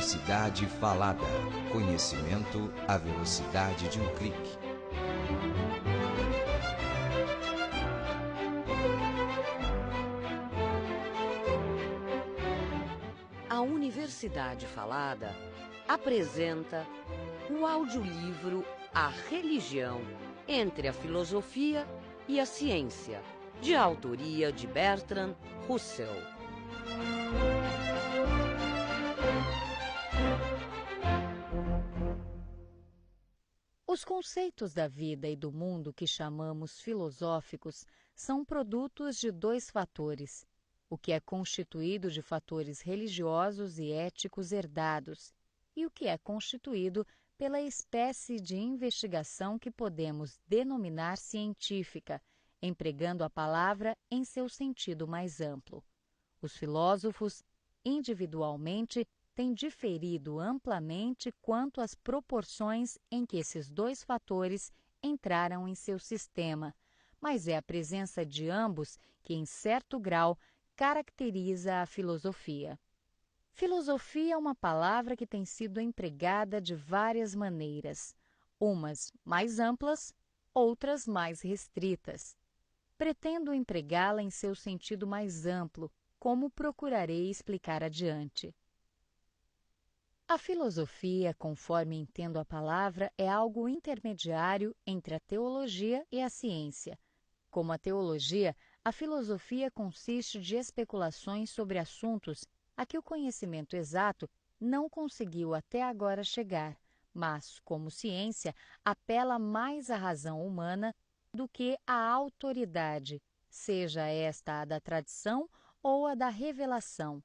Universidade Falada. Conhecimento à velocidade de um clique. A Universidade Falada apresenta o audiolivro A Religião entre a Filosofia e a Ciência, de autoria de Bertrand Russell. Os conceitos da vida e do mundo que chamamos filosóficos são produtos de dois fatores: o que é constituído de fatores religiosos e éticos herdados, e o que é constituído pela espécie de investigação que podemos denominar científica, empregando a palavra em seu sentido mais amplo. Os filósofos, individualmente, têm diferido amplamente quanto às proporções em que esses dois fatores entraram em seu sistema, mas é a presença de ambos que, em certo grau, caracteriza a filosofia. Filosofia é uma palavra que tem sido empregada de várias maneiras, umas mais amplas, outras mais restritas. Pretendo empregá-la em seu sentido mais amplo, como procurarei explicar adiante. A filosofia, conforme entendo a palavra, é algo intermediário entre a teologia e a ciência. Como a teologia, a filosofia consiste de especulações sobre assuntos a que o conhecimento exato não conseguiu até agora chegar, mas, como ciência, apela mais à razão humana do que à autoridade, seja esta a da tradição ou a da revelação.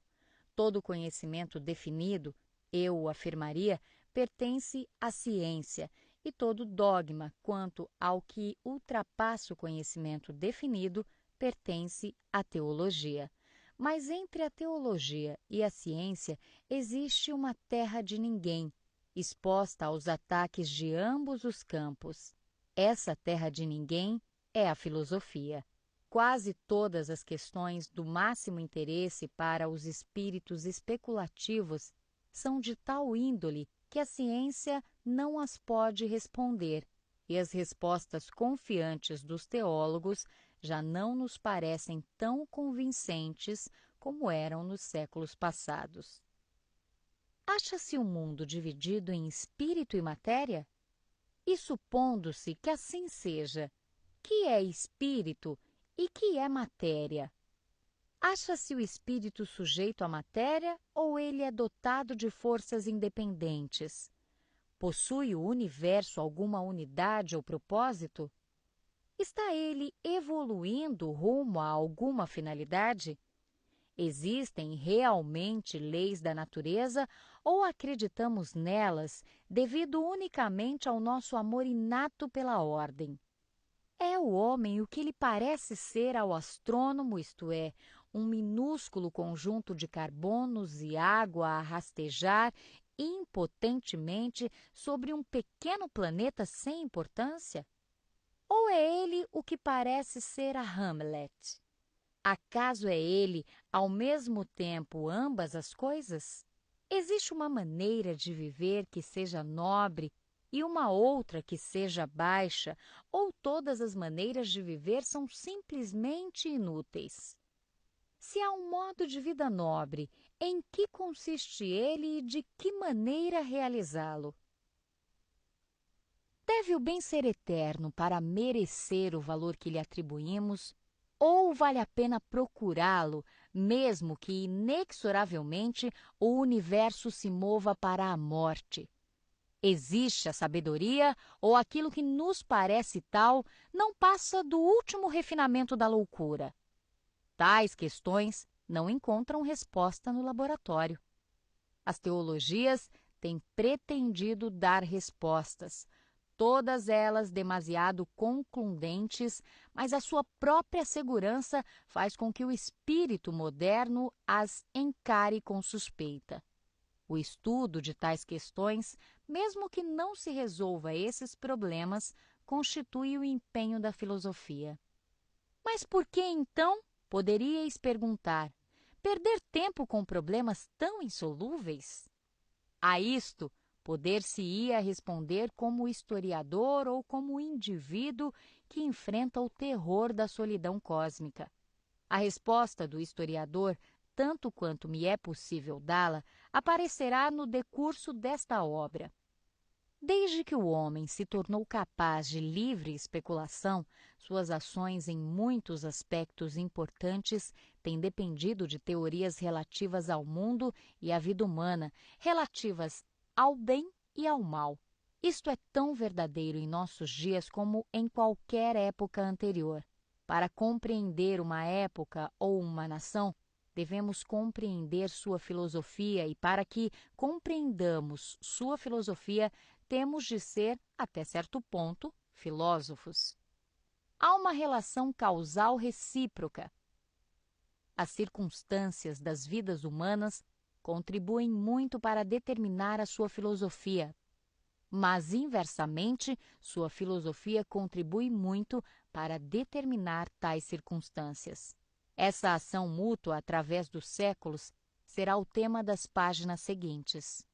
Todo conhecimento definido, eu o afirmaria, pertence à ciência, e todo dogma quanto ao que ultrapassa o conhecimento definido pertence à teologia. Mas entre a teologia e a ciência existe uma terra de ninguém, exposta aos ataques de ambos os campos. Essa terra de ninguém é a filosofia. Quase todas as questões do máximo interesse para os espíritos especulativos são de tal índole que a ciência não as pode responder, e as respostas confiantes dos teólogos já não nos parecem tão convincentes como eram nos séculos passados. Acha-se o mundo dividido em espírito e matéria? E supondo-se que assim seja, que é espírito e que é matéria? Acha-se o espírito sujeito à matéria ou ele é dotado de forças independentes? Possui o universo alguma unidade ou propósito? Está ele evoluindo rumo a alguma finalidade? Existem realmente leis da natureza ou acreditamos nelas devido unicamente ao nosso amor inato pela ordem? É o homem o que lhe parece ser ao astrônomo, isto é, um minúsculo conjunto de carbonos e água a rastejar impotentemente sobre um pequeno planeta sem importância? Ou é ele o que parece ser a Hamlet? Acaso é ele, ao mesmo tempo, ambas as coisas? Existe uma maneira de viver que seja nobre e uma outra que seja baixa, ou todas as maneiras de viver são simplesmente inúteis? Se há um modo de vida nobre, em que consiste ele e de que maneira realizá-lo? Deve o bem ser eterno para merecer o valor que lhe atribuímos, ou vale a pena procurá-lo, mesmo que inexoravelmente o universo se mova para a morte? Existe a sabedoria, ou aquilo que nos parece tal não passa do último refinamento da loucura? Tais questões não encontram resposta no laboratório. As teologias têm pretendido dar respostas, todas elas demasiado concludentes, mas a sua própria segurança faz com que o espírito moderno as encare com suspeita. O estudo de tais questões, mesmo que não se resolva esses problemas, constitui o empenho da filosofia. Mas por que, então, poderíeis perguntar, perder tempo com problemas tão insolúveis? A isto, poder-se-ia responder como historiador ou como indivíduo que enfrenta o terror da solidão cósmica. A resposta do historiador, tanto quanto me é possível dá-la, aparecerá no decurso desta obra. Desde que o homem se tornou capaz de livre especulação, suas ações em muitos aspectos importantes têm dependido de teorias relativas ao mundo e à vida humana, relativas ao bem e ao mal. Isto é tão verdadeiro em nossos dias como em qualquer época anterior. Para compreender uma época ou uma nação, devemos compreender sua filosofia e, para que compreendamos sua filosofia, temos de ser, até certo ponto, filósofos. Há uma relação causal recíproca. As circunstâncias das vidas humanas contribuem muito para determinar a sua filosofia, mas, inversamente, sua filosofia contribui muito para determinar tais circunstâncias. Essa ação mútua através dos séculos será o tema das páginas seguintes.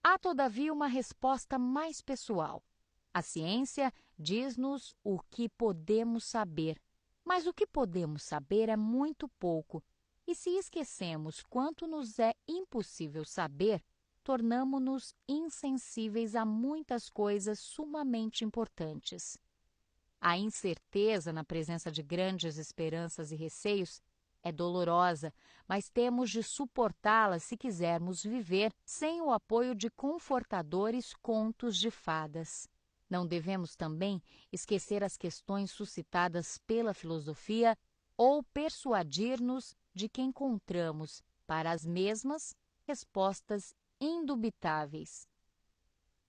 Há, todavia, uma resposta mais pessoal. A ciência diz-nos o que podemos saber, mas o que podemos saber é muito pouco, e se esquecemos quanto nos é impossível saber, tornamo-nos insensíveis a muitas coisas sumamente importantes. A incerteza na presença de grandes esperanças e receios é dolorosa, mas temos de suportá-la se quisermos viver sem o apoio de confortadores contos de fadas. Não devemos também esquecer as questões suscitadas pela filosofia ou persuadir-nos de que encontramos, para as mesmas, respostas indubitáveis.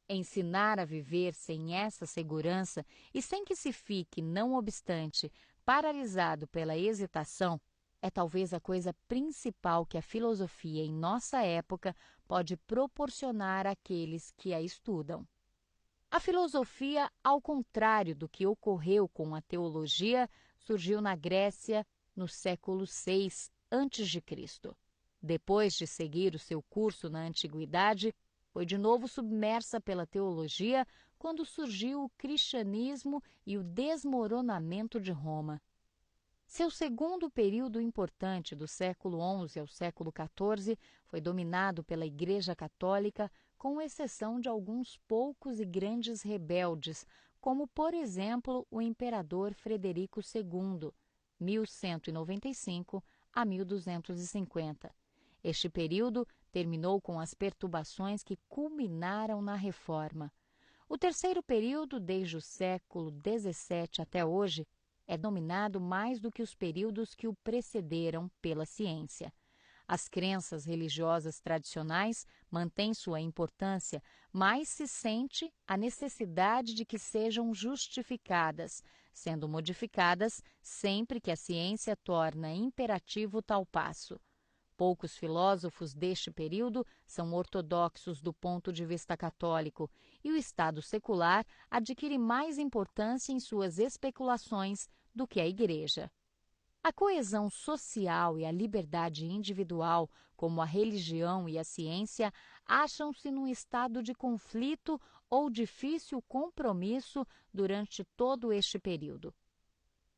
Ensinar a viver sem essa segurança e sem que se fique, não obstante, paralisado pela hesitação, é talvez a coisa principal que a filosofia em nossa época pode proporcionar àqueles que a estudam. A filosofia, ao contrário do que ocorreu com a teologia, surgiu na Grécia no século VI a.C. Depois de seguir o seu curso na antiguidade, foi de novo submersa pela teologia quando surgiu o cristianismo e o desmoronamento de Roma. Seu segundo período importante, do século XI ao século XIV, foi dominado pela Igreja Católica, com exceção de alguns poucos e grandes rebeldes, como, por exemplo, o imperador Frederico II, 1195 a 1250. Este período terminou com as perturbações que culminaram na Reforma. O terceiro período, desde o século XVII até hoje, é dominado mais do que os períodos que o precederam pela ciência. As crenças religiosas tradicionais mantêm sua importância, mas se sente a necessidade de que sejam justificadas, sendo modificadas sempre que a ciência torna imperativo tal passo. Poucos filósofos deste período são ortodoxos do ponto de vista católico, e o Estado secular adquire mais importância em suas especulações do que a Igreja. A coesão social e a liberdade individual, como a religião e a ciência, acham-se num estado de conflito ou difícil compromisso durante todo este período.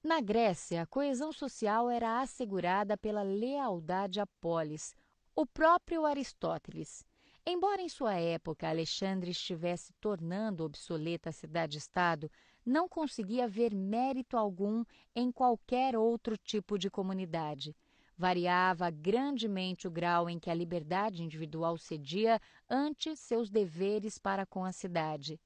Na Grécia, a coesão social era assegurada pela lealdade à polis, o próprio Aristóteles. Embora em sua época Alexandre estivesse tornando obsoleta a cidade-estado, não conseguia ver mérito algum em qualquer outro tipo de comunidade. Variava grandemente o grau em que a liberdade individual cedia ante seus deveres para com a cidade.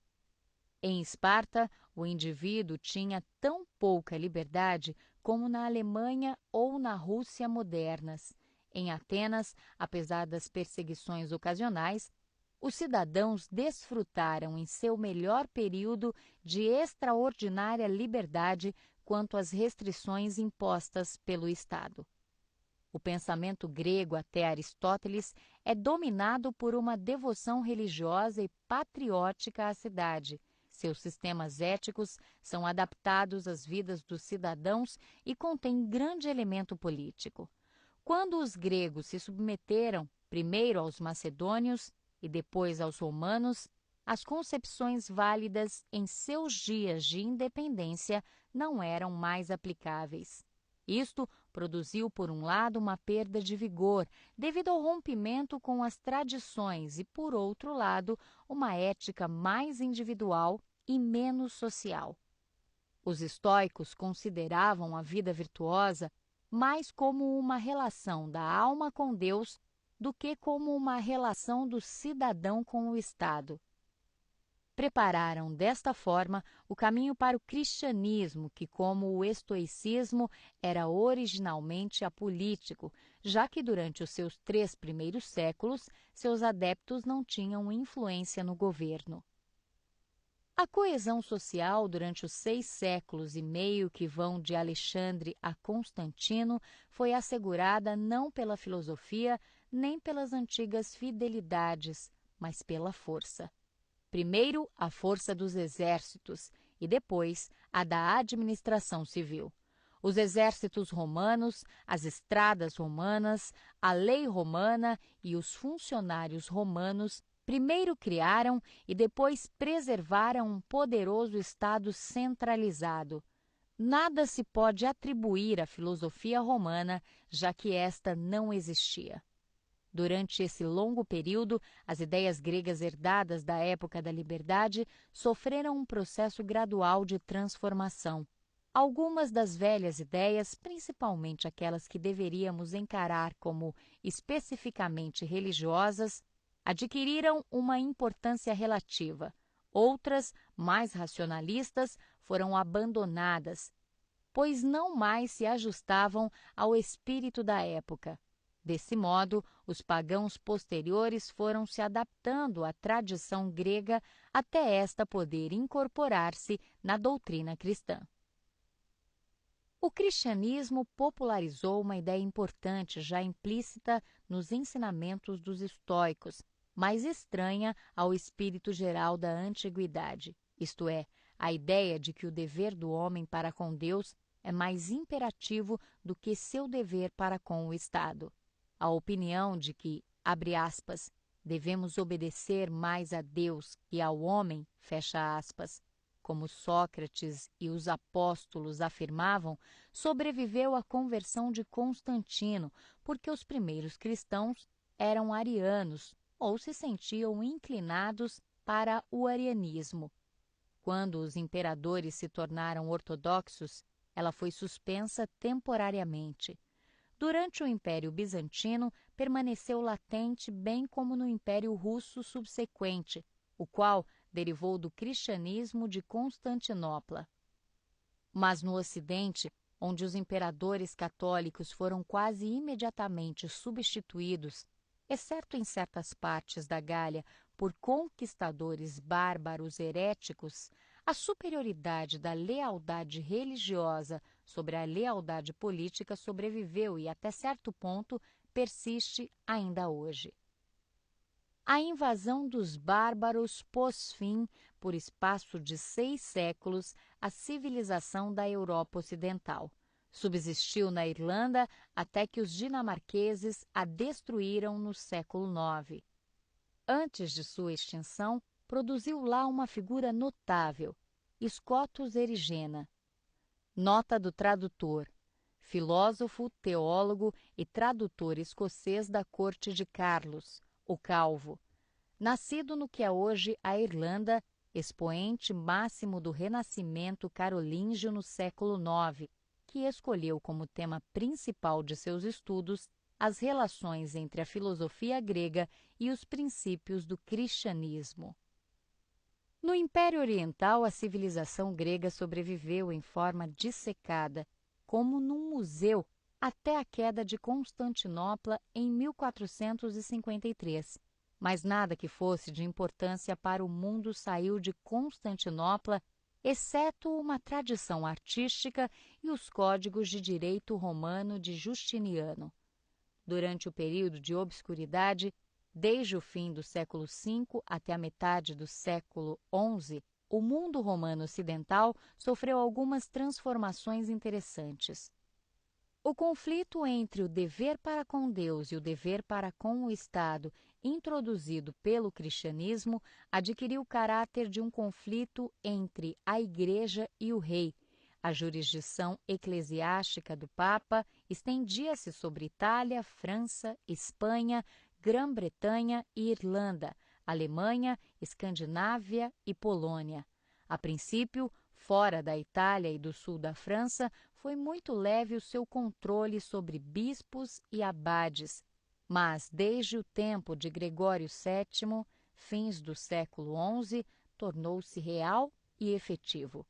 Em Esparta, o indivíduo tinha tão pouca liberdade como na Alemanha ou na Rússia modernas. Em Atenas, apesar das perseguições ocasionais, os cidadãos desfrutaram em seu melhor período de extraordinária liberdade quanto às restrições impostas pelo Estado. O pensamento grego até Aristóteles é dominado por uma devoção religiosa e patriótica à cidade. Seus sistemas éticos são adaptados às vidas dos cidadãos e contêm grande elemento político. Quando os gregos se submeteram primeiro aos macedônios, e depois aos romanos, as concepções válidas em seus dias de independência não eram mais aplicáveis. Isto produziu, por um lado, uma perda de vigor devido ao rompimento com as tradições e, por outro lado, uma ética mais individual e menos social. Os estoicos consideravam a vida virtuosa mais como uma relação da alma com Deus do que como uma relação do cidadão com o Estado. Prepararam desta forma o caminho para o cristianismo, que, como o estoicismo, era originalmente apolítico, já que durante os seus 3 primeiros séculos, seus adeptos não tinham influência no governo. A coesão social durante os 6 séculos e meio que vão de Alexandre a Constantino foi assegurada não pela filosofia nem pelas antigas fidelidades, mas pela força. Primeiro, a força dos exércitos e depois a da administração civil. Os exércitos romanos, as estradas romanas, a lei romana e os funcionários romanos primeiro criaram e depois preservaram um poderoso Estado centralizado. Nada se pode atribuir à filosofia romana, já que esta não existia. Durante esse longo período, as ideias gregas herdadas da época da liberdade sofreram um processo gradual de transformação. Algumas das velhas ideias, principalmente aquelas que deveríamos encarar como especificamente religiosas, adquiriram uma importância relativa. Outras, mais racionalistas, foram abandonadas, pois não mais se ajustavam ao espírito da época. Desse modo, os pagãos posteriores foram se adaptando à tradição grega até esta poder incorporar-se na doutrina cristã. O cristianismo popularizou uma ideia importante já implícita nos ensinamentos dos estoicos, mas estranha ao espírito geral da antiguidade, isto é, a ideia de que o dever do homem para com Deus é mais imperativo do que seu dever para com o Estado. A opinião de que, abre aspas, devemos obedecer mais a Deus que ao homem, fecha aspas, como Sócrates e os apóstolos afirmavam, sobreviveu à conversão de Constantino, porque os primeiros cristãos eram arianos ou se sentiam inclinados para o arianismo. Quando os imperadores se tornaram ortodoxos, ela foi suspensa temporariamente. Durante o Império Bizantino, permaneceu latente, bem como no Império Russo subsequente, o qual derivou do cristianismo de Constantinopla. Mas no Ocidente, onde os imperadores católicos foram quase imediatamente substituídos, exceto em certas partes da Gália, por conquistadores bárbaros heréticos, a superioridade da lealdade religiosa sobre a lealdade política sobreviveu e, até certo ponto, persiste ainda hoje. A invasão dos bárbaros pôs fim, por espaço de 6 séculos, à civilização da Europa Ocidental. Subsistiu na Irlanda até que os dinamarqueses a destruíram no século IX. Antes de sua extinção, produziu lá uma figura notável, Scotus Erigena. Nota do tradutor: filósofo, teólogo e tradutor escocês da corte de Carlos, o Calvo. Nascido no que é hoje a Irlanda, expoente máximo do renascimento carolíngio no século IX, que escolheu como tema principal de seus estudos as relações entre a filosofia grega e os princípios do cristianismo. No Império Oriental, a civilização grega sobreviveu em forma dissecada, como num museu, até a queda de Constantinopla em 1453. Mas nada que fosse de importância para o mundo saiu de Constantinopla, exceto uma tradição artística e os códigos de direito romano de Justiniano. Durante o período de obscuridade, desde o fim do século V até a metade do século XI, o mundo romano ocidental sofreu algumas transformações interessantes. O conflito entre o dever para com Deus e o dever para com o Estado introduzido pelo cristianismo, adquiriu o caráter de um conflito entre a Igreja e o rei. A jurisdição eclesiástica do Papa estendia-se sobre Itália, França, Espanha, Grã-Bretanha e Irlanda, Alemanha, Escandinávia e Polônia. A princípio, fora da Itália e do sul da França, foi muito leve o seu controle sobre bispos e abades, mas desde o tempo de Gregório VII, fins do século XI, tornou-se real e efetivo.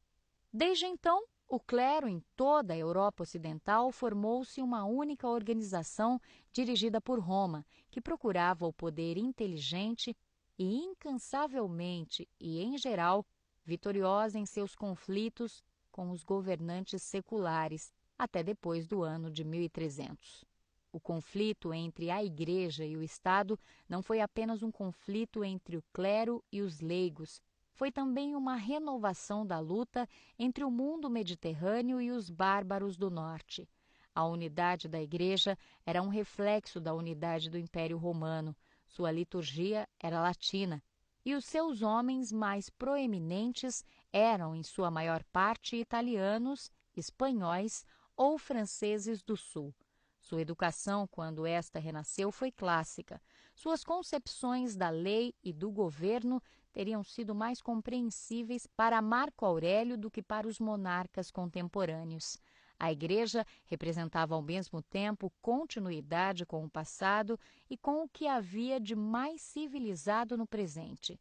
Desde então, o clero em toda a Europa Ocidental formou-se uma única organização dirigida por Roma, que procurava o poder inteligente e incansavelmente e, em geral, vitoriosa em seus conflitos com os governantes seculares, até depois do ano de 1300. O conflito entre a Igreja e o Estado não foi apenas um conflito entre o clero e os leigos, foi também uma renovação da luta entre o mundo mediterrâneo e os bárbaros do norte. A unidade da Igreja era um reflexo da unidade do Império Romano. Sua liturgia era latina, e os seus homens mais proeminentes eram, em sua maior parte, italianos, espanhóis ou franceses do Sul. Sua educação, quando esta renasceu, foi clássica. Suas concepções da lei e do governo teriam sido mais compreensíveis para Marco Aurélio do que para os monarcas contemporâneos. A Igreja representava ao mesmo tempo continuidade com o passado e com o que havia de mais civilizado no presente.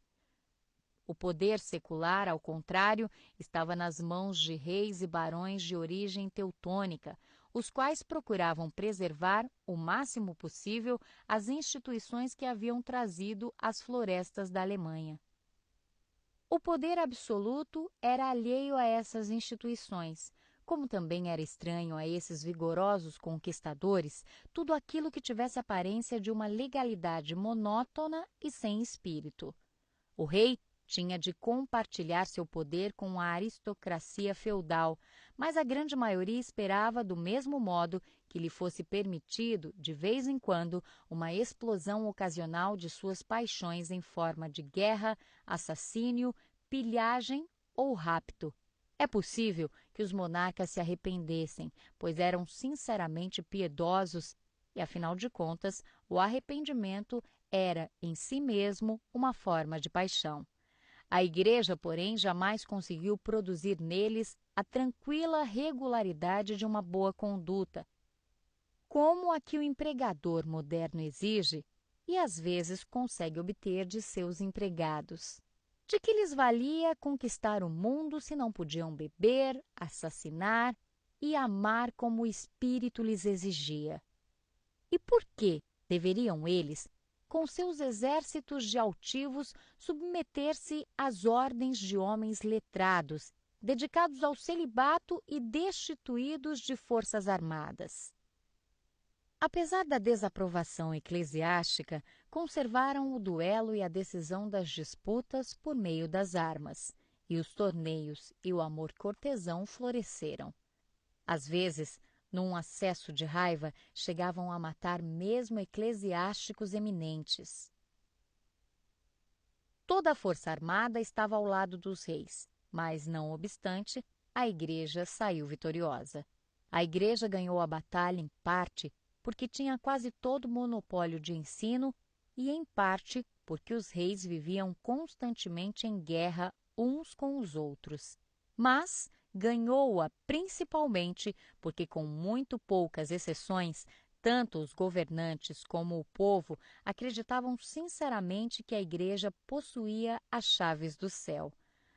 O poder secular, ao contrário, estava nas mãos de reis e barões de origem teutônica, os quais procuravam preservar o máximo possível as instituições que haviam trazido as florestas da Alemanha. O poder absoluto era alheio a essas instituições, como também era estranho a esses vigorosos conquistadores tudo aquilo que tivesse aparência de uma legalidade monótona e sem espírito. O rei tinha de compartilhar seu poder com a aristocracia feudal, mas a grande maioria esperava, do mesmo modo, que lhe fosse permitido, de vez em quando, uma explosão ocasional de suas paixões em forma de guerra, assassínio, pilhagem ou rapto. É possível que os monarcas se arrependessem, pois eram sinceramente piedosos e, afinal de contas, o arrependimento era, em si mesmo, uma forma de paixão. A Igreja, porém, jamais conseguiu produzir neles a tranquila regularidade de uma boa conduta, como a que o empregador moderno exige e às vezes consegue obter de seus empregados. De que lhes valia conquistar o mundo se não podiam beber, assassinar e amar como o espírito lhes exigia? E por que deveriam eles, com seus exércitos de altivos, submeter-se às ordens de homens letrados, dedicados ao celibato e destituídos de forças armadas? Apesar da desaprovação eclesiástica, conservaram o duelo e a decisão das disputas por meio das armas, e os torneios e o amor cortesão floresceram. Às vezes, num acesso de raiva, chegavam a matar mesmo eclesiásticos eminentes. Toda a força armada estava ao lado dos reis, mas, não obstante, a Igreja saiu vitoriosa. A Igreja ganhou a batalha em parte porque tinha quase todo o monopólio de ensino e, em parte, porque os reis viviam constantemente em guerra uns com os outros. Mas ganhou-a principalmente porque, com muito poucas exceções, tanto os governantes como o povo acreditavam sinceramente que a Igreja possuía as chaves do céu.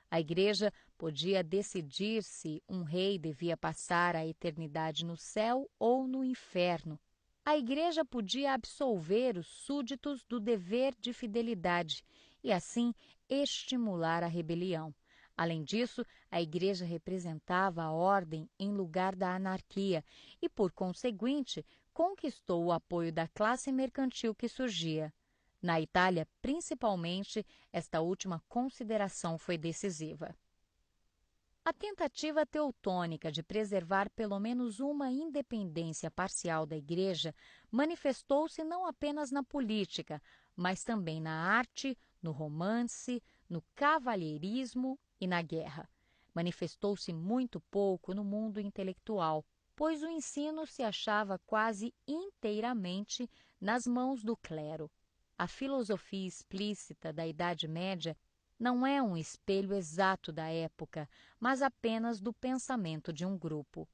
A Igreja podia decidir se um rei devia passar a eternidade no céu ou no inferno. A Igreja podia absolver os súditos do dever de fidelidade e, assim, estimular a rebelião. Além disso, a Igreja representava a ordem em lugar da anarquia e, por conseguinte, conquistou o apoio da classe mercantil que surgia. Na Itália, principalmente, esta última consideração foi decisiva. A tentativa teutônica de preservar pelo menos uma independência parcial da Igreja manifestou-se não apenas na política, mas também na arte, no romance, no cavalheirismo e na guerra. Manifestou-se muito pouco no mundo intelectual, pois o ensino se achava quase inteiramente nas mãos do clero. A filosofia explícita da Idade Média não é um espelho exato da época, mas apenas do pensamento de um grupo.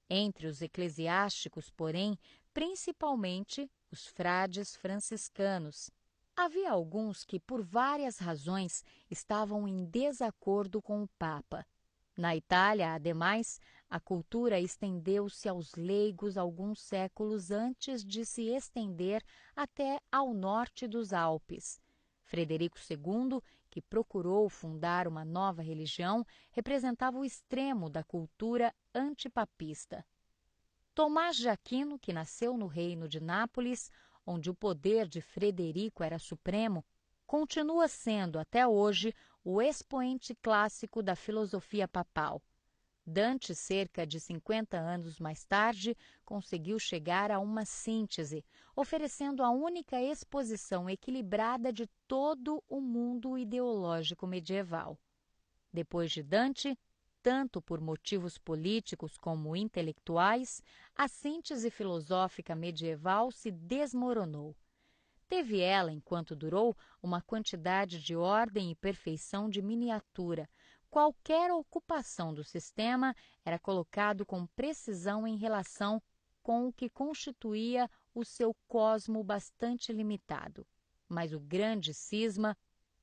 Entre os eclesiásticos, porém, principalmente os frades franciscanos, havia alguns que, por várias razões, estavam em desacordo com o Papa. Na Itália, ademais, a cultura estendeu-se aos leigos alguns séculos antes de se estender até ao norte dos Alpes. Frederico II, que procurou fundar uma nova religião, representava o extremo da cultura antipapista. Tomás de Aquino, que nasceu no reino de Nápoles, onde o poder de Frederico era supremo, continua sendo, até hoje, o expoente clássico da filosofia papal. Dante, cerca de 50 anos mais tarde, conseguiu chegar a uma síntese, oferecendo a única exposição equilibrada de todo o mundo ideológico medieval. Depois de Dante, tanto por motivos políticos como intelectuais, a síntese filosófica medieval se desmoronou. Teve ela, enquanto durou, uma quantidade de ordem e perfeição de miniatura. Qualquer ocupação do sistema era colocado com precisão em relação com o que constituía o seu cosmo bastante limitado. Mas o grande cisma,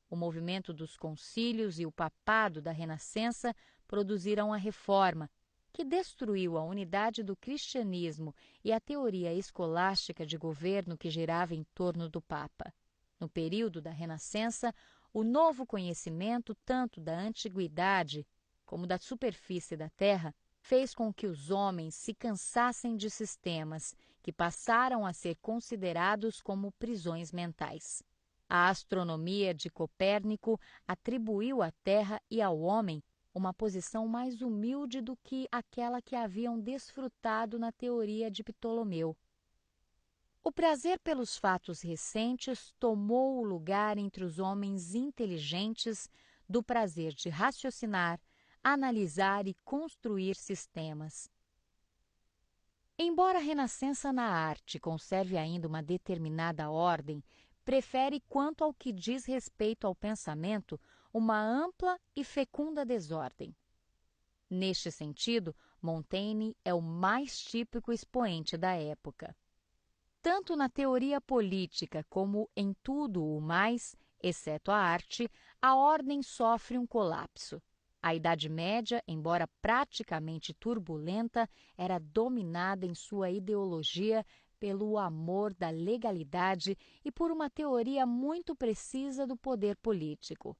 o movimento dos concílios e o papado da Renascença produziram a Reforma, que destruiu a unidade do cristianismo e a teoria escolástica de governo que girava em torno do Papa. No período da Renascença, o novo conhecimento, tanto da antiguidade como da superfície da Terra, fez com que os homens se cansassem de sistemas que passaram a ser considerados como prisões mentais. A astronomia de Copérnico atribuiu à Terra e ao homem uma posição mais humilde do que aquela que haviam desfrutado na teoria de Ptolomeu. O prazer pelos fatos recentes tomou o lugar entre os homens inteligentes do prazer de raciocinar, analisar e construir sistemas. Embora a renascença na arte conserve ainda uma determinada ordem, prefere, quanto ao que diz respeito ao pensamento, uma ampla e fecunda desordem. Neste sentido, Montaigne é o mais típico expoente da época. Tanto na teoria política como em tudo o mais, exceto a arte, a ordem sofre um colapso. A Idade Média, embora praticamente turbulenta, era dominada em sua ideologia pelo amor da legalidade e por uma teoria muito precisa do poder político.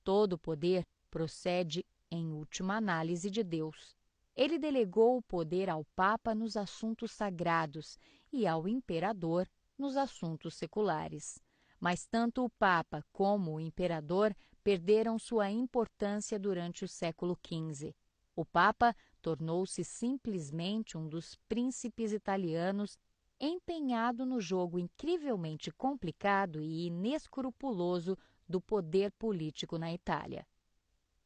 Todo poder procede, em última análise, de Deus. Ele delegou o poder ao Papa nos assuntos sagrados e ao imperador nos assuntos seculares. Mas tanto o Papa como o imperador perderam sua importância durante o século XV. O Papa tornou-se simplesmente um dos príncipes italianos empenhado no jogo incrivelmente complicado e inescrupuloso do poder político na Itália.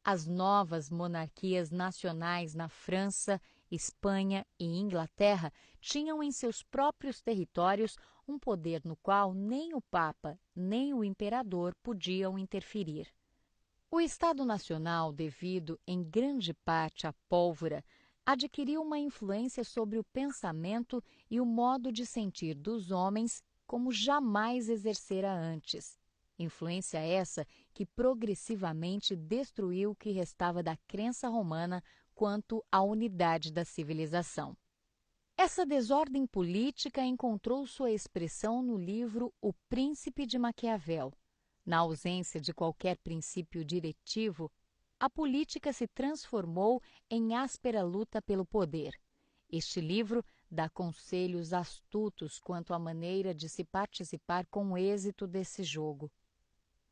As novas monarquias nacionais na França, Espanha e Inglaterra tinham em seus próprios territórios um poder no qual nem o Papa nem o imperador podiam interferir. O Estado Nacional, devido em grande parte à pólvora, adquiriu uma influência sobre o pensamento e o modo de sentir dos homens como jamais exercera antes. Influência essa que progressivamente destruiu o que restava da crença romana quanto à unidade da civilização. Essa desordem política encontrou sua expressão no livro O Príncipe de Maquiavel. Na ausência de qualquer princípio diretivo, a política se transformou em áspera luta pelo poder. Este livro dá conselhos astutos quanto à maneira de se participar com êxito desse jogo.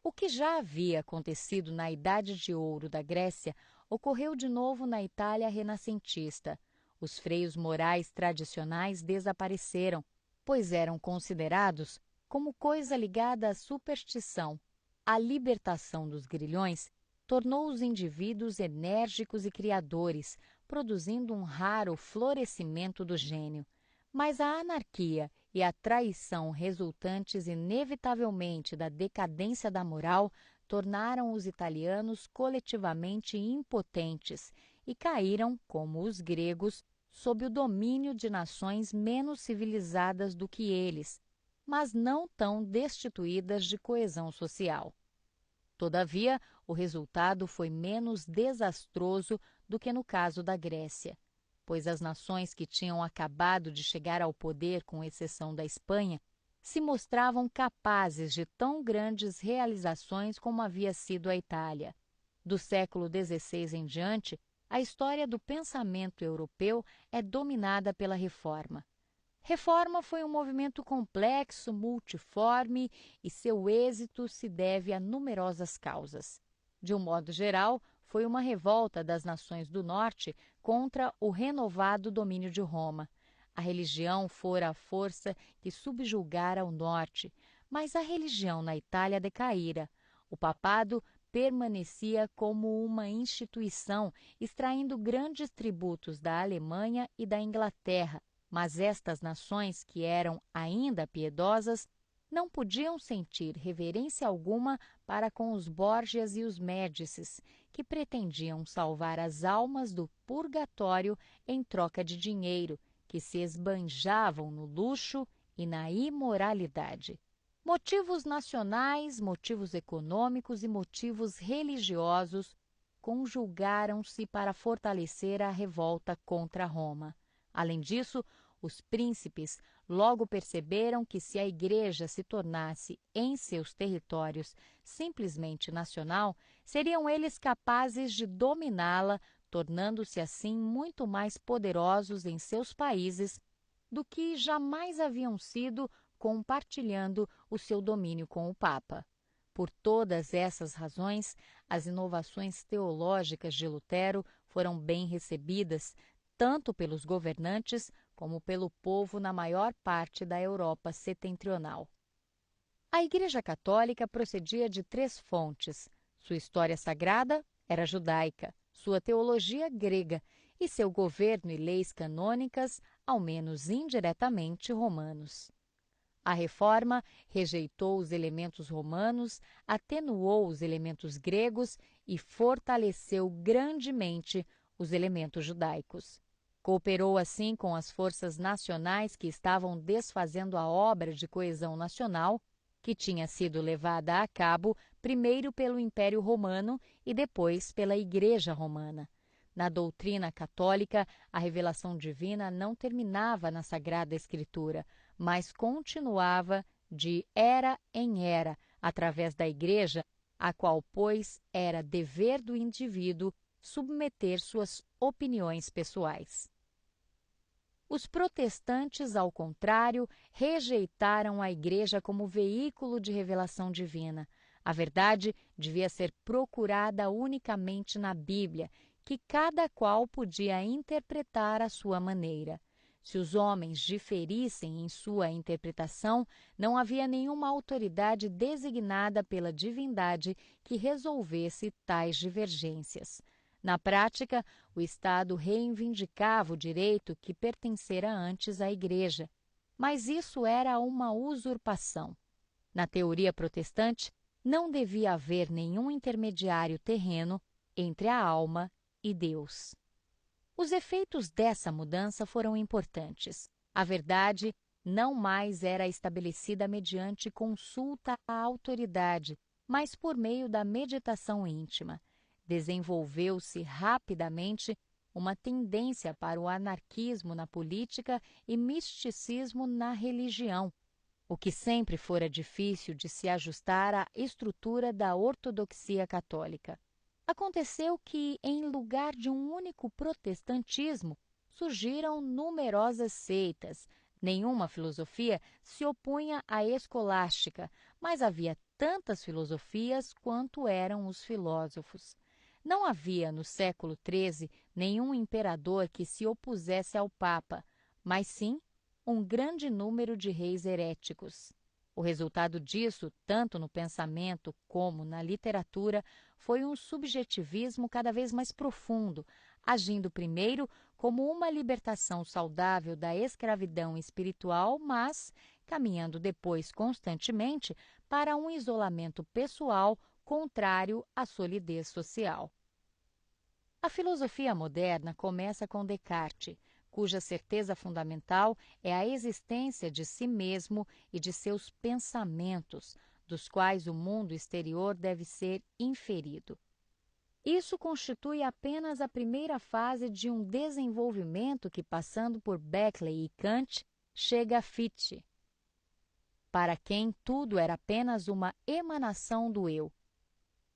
O que já havia acontecido na Idade de Ouro da Grécia ocorreu de novo na Itália renascentista. Os freios morais tradicionais desapareceram, pois eram considerados como coisa ligada à superstição. A libertação dos grilhões tornou os indivíduos enérgicos e criadores, produzindo um raro florescimento do gênio. Mas a anarquia e a traição resultantes inevitavelmente da decadência da moral tornaram os italianos coletivamente impotentes e caíram, como os gregos, sob o domínio de nações menos civilizadas do que eles, mas não tão destituídas de coesão social. Todavia, o resultado foi menos desastroso do que no caso da Grécia, pois as nações que tinham acabado de chegar ao poder, com exceção da Espanha, se mostravam capazes de tão grandes realizações como havia sido a Itália. Do século XVI em diante, a história do pensamento europeu é dominada pela Reforma. Reforma foi um movimento complexo, multiforme, e seu êxito se deve a numerosas causas. De um modo geral, foi uma revolta das nações do norte contra o renovado domínio de Roma. A religião fora a força que subjugara o norte, mas a religião na Itália decaíra. O papado permanecia como uma instituição, extraindo grandes tributos da Alemanha e da Inglaterra, mas estas nações, que eram ainda piedosas, não podiam sentir reverência alguma para com os Borgias e os Médicis, que pretendiam salvar as almas do purgatório em troca de dinheiro, que se esbanjavam no luxo e na imoralidade. Motivos nacionais, motivos econômicos e motivos religiosos conjugaram-se para fortalecer a revolta contra Roma. Além disso, os príncipes logo perceberam que, se a Igreja se tornasse em seus territórios simplesmente nacional, seriam eles capazes de dominá-la, tornando-se assim muito mais poderosos em seus países do que jamais haviam sido, compartilhando o seu domínio com o Papa. Por todas essas razões, as inovações teológicas de Lutero foram bem recebidas, tanto pelos governantes como pelo povo na maior parte da Europa setentrional. A Igreja Católica procedia de 3 fontes. Sua história sagrada era judaica, sua teologia grega e seu governo e leis canônicas, ao menos indiretamente, romanos. A Reforma rejeitou os elementos romanos, atenuou os elementos gregos e fortaleceu grandemente os elementos judaicos. Cooperou assim com as forças nacionais que estavam desfazendo a obra de coesão nacional, que tinha sido levada a cabo primeiro pelo Império Romano e depois pela Igreja Romana. Na doutrina católica, a revelação divina não terminava na Sagrada Escritura, mas continuava de era em era, através da Igreja, a qual, pois, era dever do indivíduo submeter suas opiniões pessoais. Os protestantes, ao contrário, rejeitaram a Igreja como veículo de revelação divina. A verdade devia ser procurada unicamente na Bíblia, que cada qual podia interpretar à sua maneira. Se os homens diferissem em sua interpretação, não havia nenhuma autoridade designada pela divindade que resolvesse tais divergências. Na prática, o Estado reivindicava o direito que pertencera antes à Igreja, mas isso era uma usurpação. Na teoria protestante, não devia haver nenhum intermediário terreno entre a alma e Deus. Os efeitos dessa mudança foram importantes. A verdade não mais era estabelecida mediante consulta à autoridade, mas por meio da meditação íntima. Desenvolveu-se rapidamente uma tendência para o anarquismo na política e misticismo na religião, o que sempre fora difícil de se ajustar à estrutura da ortodoxia católica. Aconteceu que, em lugar de um único protestantismo, surgiram numerosas seitas. Nenhuma filosofia se opunha à escolástica, mas havia tantas filosofias quanto eram os filósofos. Não havia, no século XIII, nenhum imperador que se opusesse ao Papa, mas sim um grande número de reis heréticos. O resultado disso, tanto no pensamento como na literatura, foi um subjetivismo cada vez mais profundo, agindo primeiro como uma libertação saudável da escravidão espiritual, mas caminhando depois constantemente para um isolamento pessoal contrário à solidez social. A filosofia moderna começa com Descartes, cuja certeza fundamental é a existência de si mesmo e de seus pensamentos, dos quais o mundo exterior deve ser inferido. Isso constitui apenas a primeira fase de um desenvolvimento que, passando por Berkeley e Kant, chega a Fichte, para quem tudo era apenas uma emanação do eu.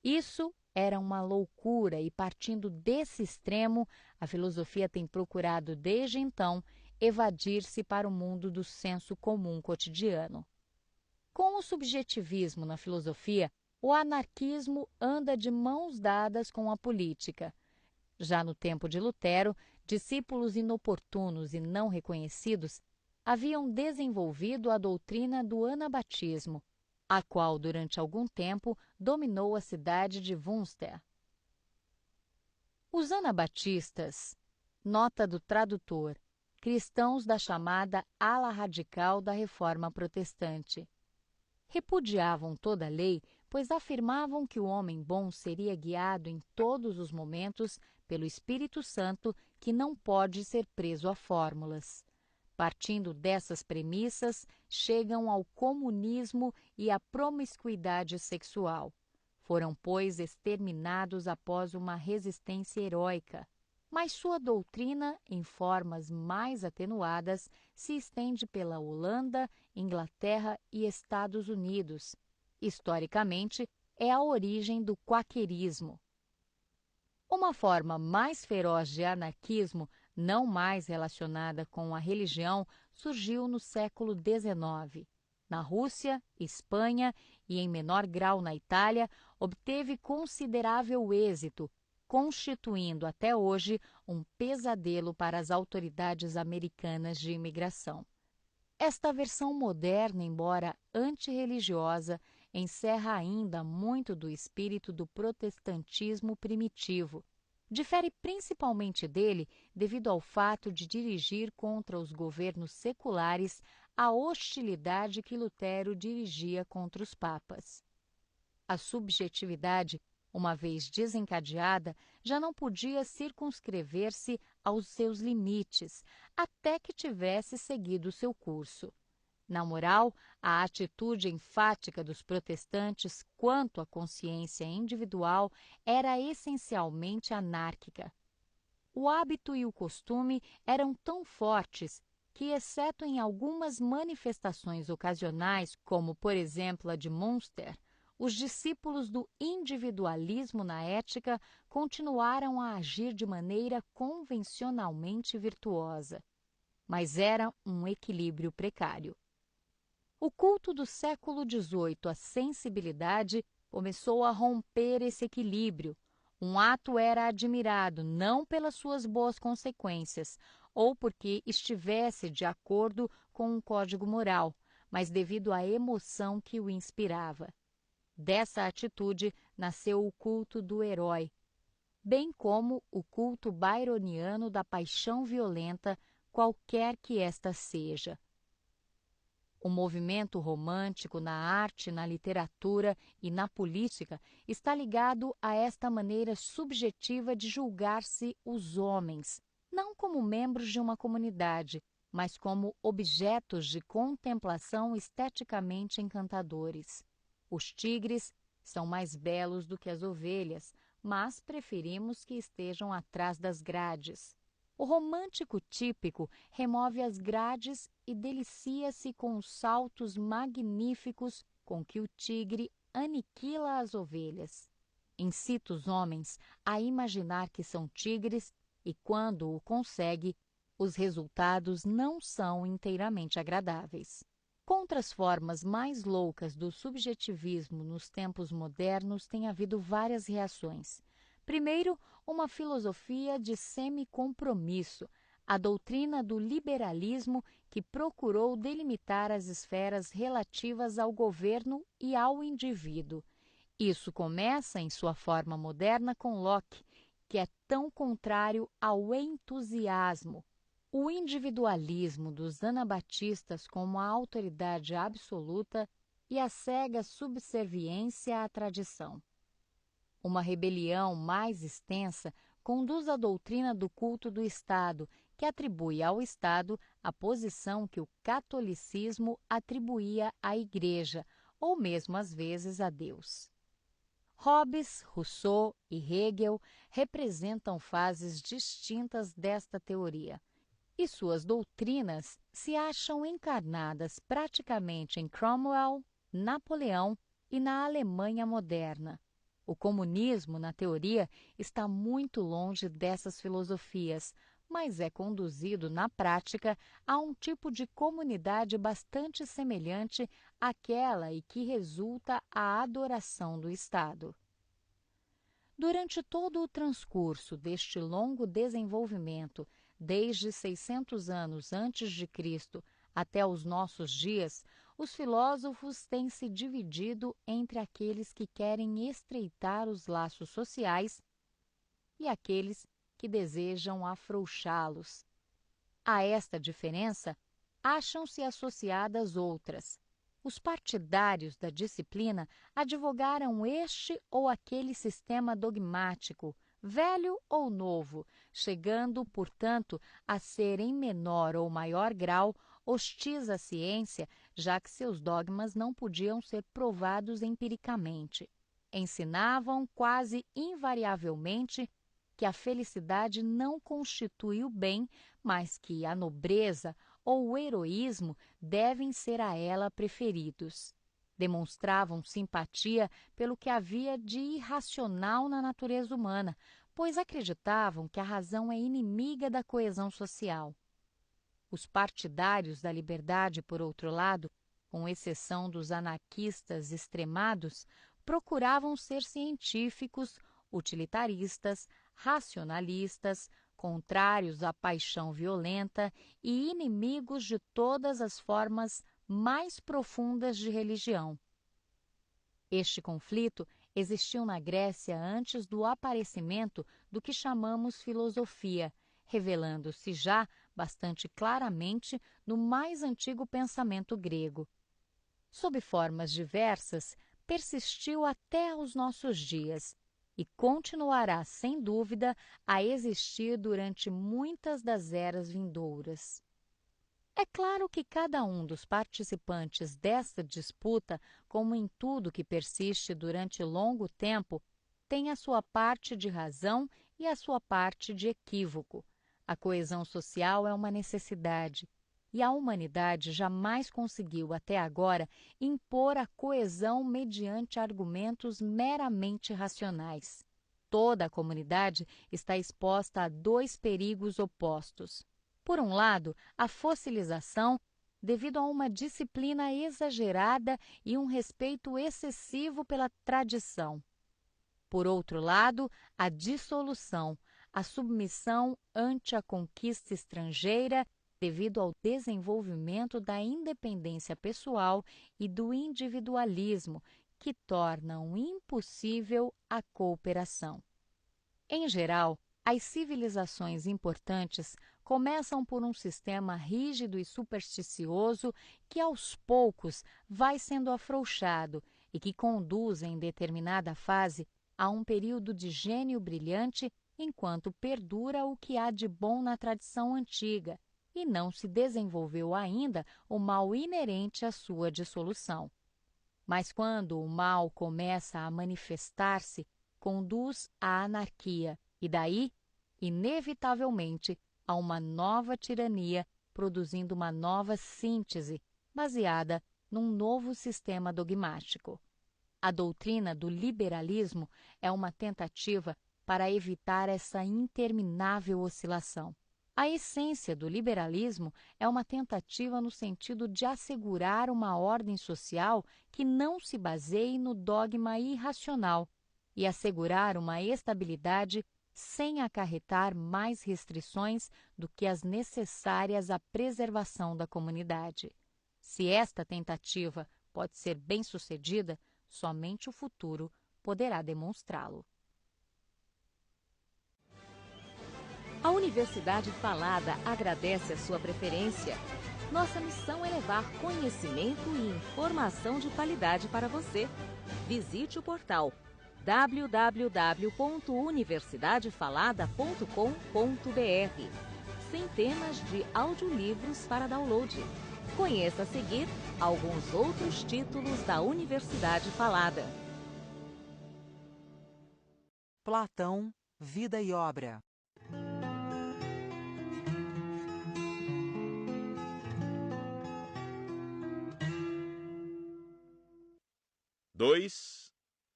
Isso era uma loucura e, partindo desse extremo, a filosofia tem procurado, desde então, evadir-se para o mundo do senso comum cotidiano. Com o subjetivismo na filosofia, o anarquismo anda de mãos dadas com a política. Já no tempo de Lutero, discípulos inoportunos e não reconhecidos haviam desenvolvido a doutrina do anabatismo, a qual, durante algum tempo, dominou a cidade de Wunster. Os anabatistas, nota do tradutor, cristãos da chamada ala radical da Reforma Protestante, repudiavam toda a lei, pois afirmavam que o homem bom seria guiado em todos os momentos pelo Espírito Santo, que não pode ser preso a fórmulas. Partindo dessas premissas, chegam ao comunismo e à promiscuidade sexual. Foram, pois, exterminados após uma resistência heróica. Mas sua doutrina, em formas mais atenuadas, se estende pela Holanda, Inglaterra e Estados Unidos. Historicamente, é a origem do quaquerismo. Uma forma mais feroz de anarquismo, não mais relacionada com a religião, surgiu no século XIX. Na Rússia, Espanha e, em menor grau, na Itália, obteve considerável êxito, constituindo até hoje um pesadelo para as autoridades americanas de imigração. Esta versão moderna, embora antirreligiosa, encerra ainda muito do espírito do protestantismo primitivo. Difere principalmente dele devido ao fato de dirigir contra os governos seculares a hostilidade que Lutero dirigia contra os papas. A subjetividade, uma vez desencadeada, já não podia circunscrever-se aos seus limites, até que tivesse seguido seu curso. Na moral, a atitude enfática dos protestantes quanto à consciência individual era essencialmente anárquica. O hábito e o costume eram tão fortes que, exceto em algumas manifestações ocasionais, como por exemplo a de Münster, os discípulos do individualismo na ética continuaram a agir de maneira convencionalmente virtuosa. Mas era um equilíbrio precário. O culto do século XVIII à sensibilidade começou a romper esse equilíbrio. Um ato era admirado não pelas suas boas consequências ou porque estivesse de acordo com um código moral, mas devido à emoção que o inspirava. Dessa atitude nasceu o culto do herói, bem como o culto byroniano da paixão violenta, qualquer que esta seja. O movimento romântico na arte, na literatura e na política está ligado a esta maneira subjetiva de julgar-se os homens, não como membros de uma comunidade, mas como objetos de contemplação esteticamente encantadores. Os tigres são mais belos do que as ovelhas, mas preferimos que estejam atrás das grades. O romântico típico remove as grades e delicia-se com os saltos magníficos com que o tigre aniquila as ovelhas. Incita os homens a imaginar que são tigres e, quando o consegue, os resultados não são inteiramente agradáveis. Contra as formas mais loucas do subjetivismo nos tempos modernos tem havido várias reações. Primeiro, uma filosofia de semi-compromisso, a doutrina do liberalismo, que procurou delimitar as esferas relativas ao governo e ao indivíduo. Isso começa, em sua forma moderna, com Locke, que é tão contrário ao entusiasmo, o individualismo dos anabatistas como a autoridade absoluta e a cega subserviência à tradição. Uma rebelião mais extensa conduz à doutrina do culto do Estado, que atribui ao Estado a posição que o catolicismo atribuía à Igreja, ou mesmo às vezes a Deus. Hobbes, Rousseau e Hegel representam fases distintas desta teoria, e suas doutrinas se acham encarnadas praticamente em Cromwell, Napoleão e na Alemanha moderna. O comunismo, na teoria, está muito longe dessas filosofias, mas é conduzido na prática a um tipo de comunidade bastante semelhante àquela e que resulta a adoração do Estado. Durante todo o transcurso deste longo desenvolvimento, desde 600 anos antes de Cristo até os nossos dias, os filósofos têm se dividido entre aqueles que querem estreitar os laços sociais e aqueles que desejam afrouxá-los. A esta diferença, acham-se associadas outras. Os partidários da disciplina advogaram este ou aquele sistema dogmático, velho ou novo, chegando, portanto, a ser em menor ou maior grau hostis à ciência, já que seus dogmas não podiam ser provados empiricamente. Ensinavam quase invariavelmente que a felicidade não constitui o bem, mas que a nobreza ou o heroísmo devem ser a ela preferidos. Demonstravam simpatia pelo que havia de irracional na natureza humana, pois acreditavam que a razão é inimiga da coesão social. Os partidários da liberdade, por outro lado, com exceção dos anarquistas extremados, procuravam ser científicos, utilitaristas, racionalistas, contrários à paixão violenta e inimigos de todas as formas mais profundas de religião. Este conflito existiu na Grécia antes do aparecimento do que chamamos filosofia, revelando-se já bastante claramente no mais antigo pensamento grego. Sob formas diversas, persistiu até aos nossos dias e continuará, sem dúvida, a existir durante muitas das eras vindouras. É claro que cada um dos participantes desta disputa, como em tudo que persiste durante longo tempo, tem a sua parte de razão e a sua parte de equívoco. A coesão social é uma necessidade, e a humanidade jamais conseguiu até agora impor a coesão mediante argumentos meramente racionais. Toda a comunidade está exposta a dois perigos opostos. Por um lado, a fossilização, devido a uma disciplina exagerada e um respeito excessivo pela tradição. Por outro lado, a dissolução, a submissão ante a conquista estrangeira, devido ao desenvolvimento da independência pessoal e do individualismo, que tornam impossível a cooperação. Em geral, as civilizações importantes começam por um sistema rígido e supersticioso que aos poucos vai sendo afrouxado e que conduz em determinada fase a um período de gênio brilhante enquanto perdura o que há de bom na tradição antiga e não se desenvolveu ainda o mal inerente à sua dissolução. Mas quando o mal começa a manifestar-se, conduz à anarquia e daí, inevitavelmente, a uma nova tirania, produzindo uma nova síntese, baseada num novo sistema dogmático. A doutrina do liberalismo é uma tentativa para evitar essa interminável oscilação. A essência do liberalismo é uma tentativa no sentido de assegurar uma ordem social que não se baseie no dogma irracional e assegurar uma estabilidade sem acarretar mais restrições do que as necessárias à preservação da comunidade. Se esta tentativa pode ser bem-sucedida, somente o futuro poderá demonstrá-lo. A Universidade Falada agradece a sua preferência. Nossa missão é levar conhecimento e informação de qualidade para você. Visite o portal www.universidadefalada.com.br. Centenas de audiolivros para download. Conheça a seguir alguns outros títulos da Universidade Falada. Platão, Vida e Obra.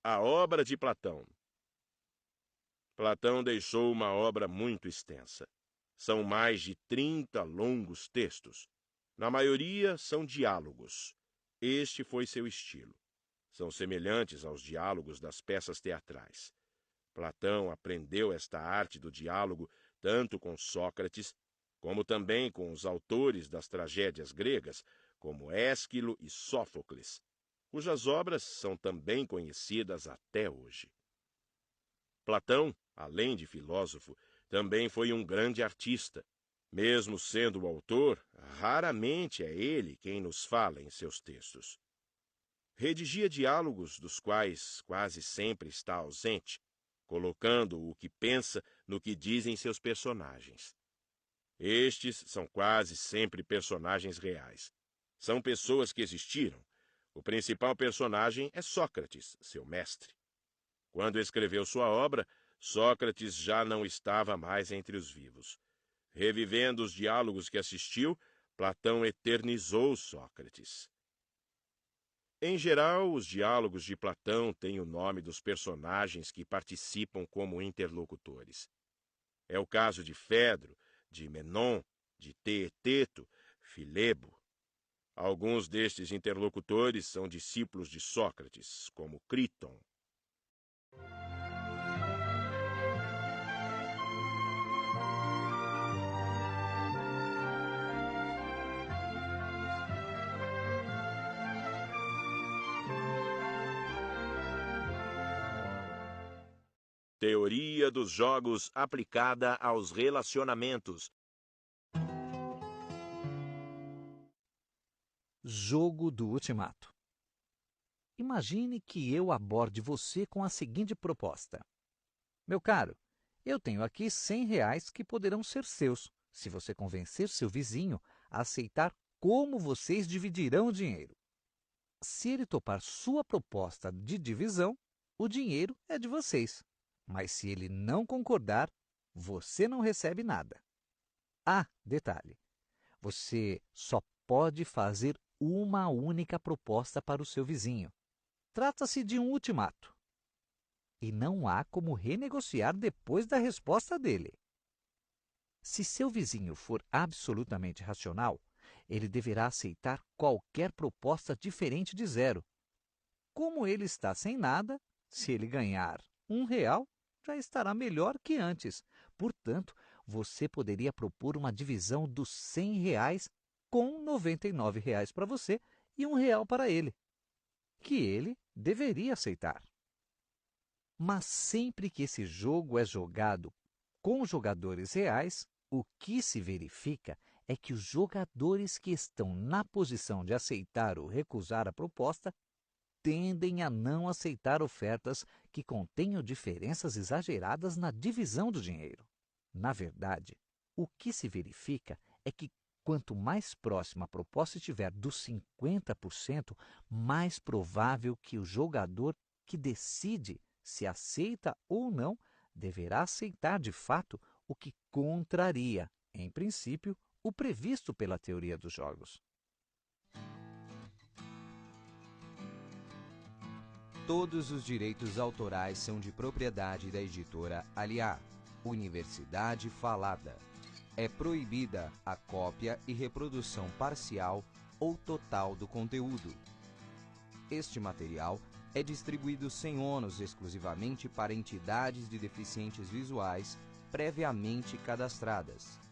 A obra de Platão. Platão deixou uma obra muito extensa. São mais de 30 longos textos. Na maioria são diálogos. Este foi seu estilo. São semelhantes aos diálogos das peças teatrais. Platão aprendeu esta arte do diálogo tanto com Sócrates, como também com os autores das tragédias gregas, como Ésquilo e Sófocles, cujas obras são também conhecidas até hoje. Platão, além de filósofo, também foi um grande artista. Mesmo sendo o autor, raramente é ele quem nos fala em seus textos. Redigia diálogos dos quais quase sempre está ausente, colocando o que pensa no que dizem seus personagens. Estes são quase sempre personagens reais. São pessoas que existiram. O principal personagem é Sócrates, seu mestre. Quando escreveu sua obra, Sócrates já não estava mais entre os vivos. Revivendo os diálogos que assistiu, Platão eternizou Sócrates. Em geral, os diálogos de Platão têm o nome dos personagens que participam como interlocutores. É o caso de Fedro, de Menon, de Teeteto, Filebo. Alguns destes interlocutores são discípulos de Sócrates, como Críton. Teoria dos jogos aplicada aos relacionamentos. Jogo do ultimato. Imagine que eu aborde você com a seguinte proposta. Meu caro, eu tenho aqui R$100 que poderão ser seus, se você convencer seu vizinho a aceitar como vocês dividirão o dinheiro. Se ele topar sua proposta de divisão, o dinheiro é de vocês. Mas se ele não concordar, você não recebe nada. Ah, detalhe, você só pode fazer uma única proposta para o seu vizinho. Trata-se de um ultimato. E não há como renegociar depois da resposta dele. Se seu vizinho for absolutamente racional, ele deverá aceitar qualquer proposta diferente de zero. Como ele está sem nada, se ele ganhar R$1, já estará melhor que antes. Portanto, você poderia propor uma divisão dos R$100 com R$99 para você e R$1 para ele, que ele deveria aceitar. Mas sempre que esse jogo é jogado com jogadores reais, o que se verifica é que os jogadores que estão na posição de aceitar ou recusar a proposta tendem a não aceitar ofertas que contenham diferenças exageradas na divisão do dinheiro. Na verdade, o que se verifica é que quanto mais próxima a proposta estiver dos 50%, mais provável que o jogador que decide se aceita ou não deverá aceitar de fato o que contraria, em princípio, o previsto pela teoria dos jogos. Todos os direitos autorais são de propriedade da editora Aliar, Universidade Falada. É proibida a cópia e reprodução parcial ou total do conteúdo. Este material É distribuído sem ônus exclusivamente para entidades de deficientes visuais previamente cadastradas.